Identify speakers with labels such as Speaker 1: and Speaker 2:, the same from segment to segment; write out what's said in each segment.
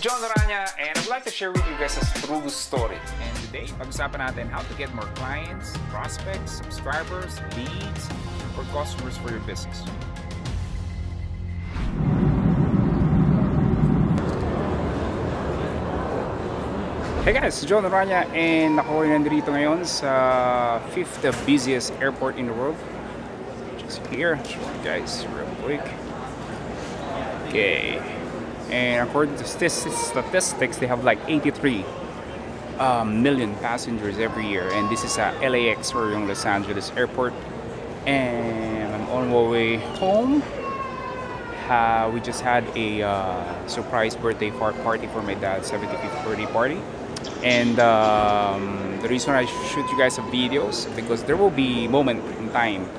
Speaker 1: Jon Orana, and I'd like to share with you guys a true story. And today, pag-usapan natin how to get more clients, prospects, subscribers, leads, or customers for your business. Hey guys, Jon Orana, and ako ay nandito ngayon sa 5th busiest airport in the world. Just here, show you guys real quick. Okay. And according to statistics, they have like 83 million passengers every year. And this is LAX or yung Los Angeles airport. And I'm on my way home. We just had a surprise birthday party for my dad's 75th birthday party. And the reason I shoot you guys some videos because there will be moment in time.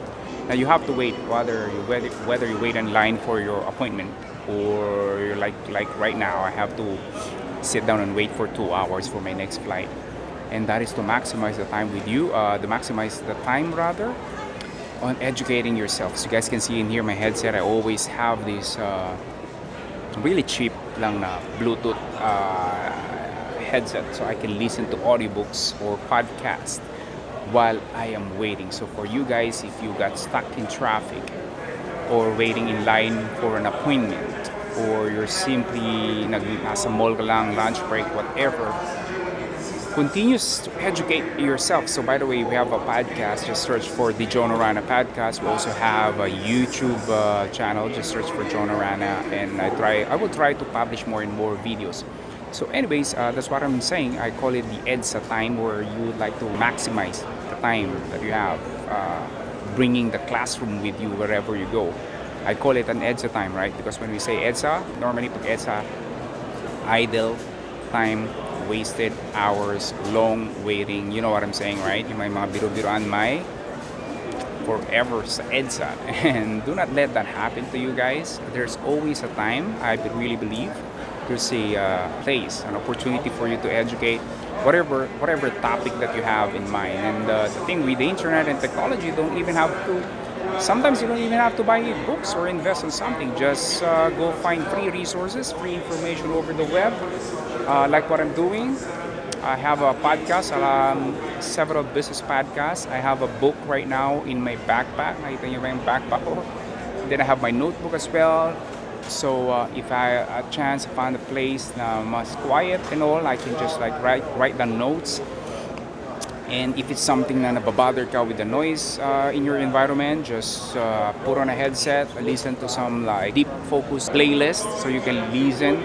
Speaker 1: Now you have to wait whether you wait in line for your appointment or you're like right now I have to sit down and wait for 2 hours for my next flight, and that is to maximize the time with you, maximize the time rather on educating yourself. So you guys can see in here my headset, I always have this really cheap lang na Bluetooth headset so I can listen to audiobooks or podcasts while I am waiting. So for you guys, if you got stuck in traffic or waiting in line for an appointment, or you're simply nasa mall ka lang, lunch break, whatever, continues to educate yourself. So by the way, we have a podcast, just search for the Jon Orana podcast. We also have a YouTube channel, just search for Jon Orana, and I will try to publish more and more videos. So anyways, that's what I'm saying. I call it the EDSA time, where you would like to maximize the time that you have, bringing the classroom with you wherever you go. I call it an EDSA time, right? Because when we say EDSA, normally pag EDSA, idle time, wasted hours, long waiting. You know what I'm saying, right? Yung may mga biro-biroan may forever sa EDSA. And do not let that happen to you guys. There's always a time, I really believe. There's a place, an opportunity for you to educate whatever topic that you have in mind. And the thing with the internet and technology, sometimes you don't even have to buy books or invest in something. Just go find free resources, free information over the web, like what I'm doing. I have a podcast, several business podcasts. I have a book right now in my backpack. Nakita niyo ba yung backpack ko? Then I have my notebook as well. So if I a chance find a place na mas quiet and all, I can just like write down notes. And if it's something na nababother ka with the noise in your environment, just put on a headset, listen to some like deep focus playlist so you can listen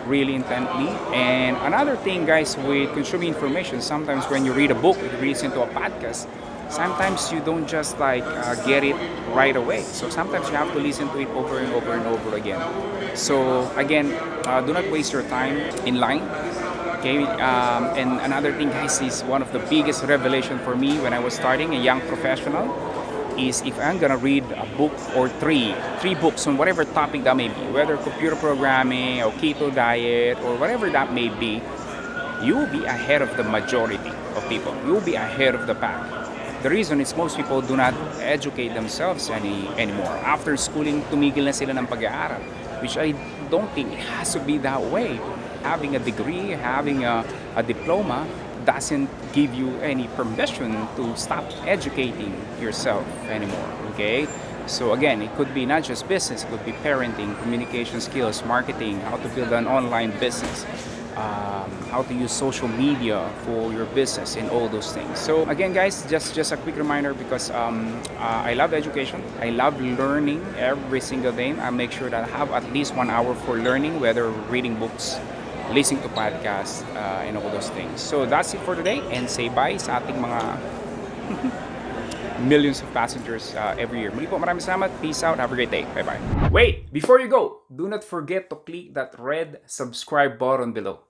Speaker 1: really intently. And another thing, guys, with consuming information, sometimes when you read a book, you listen to a podcast, sometimes you don't just like get it right away. So sometimes you have to listen to it over and over and over again. So again, do not waste your time in line. Okay, and another thing, guys, is one of the biggest revelation for me when I was starting a young professional is if I'm gonna read a book or three books on whatever topic that may be, whether computer programming or keto diet or whatever that may be, you will be ahead of the majority of people. You will be ahead of the pack. The reason is most people do not educate themselves anymore. After schooling, tumigil na sila ng pag-aaral, which I don't think it has to be that way. Having a degree, having a diploma doesn't give you any permission to stop educating yourself anymore, okay? So again, it could be not just business, it could be parenting, communication skills, marketing, how to build an online business, how to use social media for your business and all those things. So again, guys, just a quick reminder because I love education. I love learning every single day. I make sure that I have at least 1 hour for learning, whether reading books, listening to podcasts, and all those things. So that's it for today, and say bye sa ating mga millions of passengers every year. Muli po, maraming salamat. Peace out. Have a great day. Bye-bye. Wait, before you go, do not forget to click that red subscribe button below.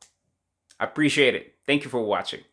Speaker 1: Appreciate it. Thank you for watching.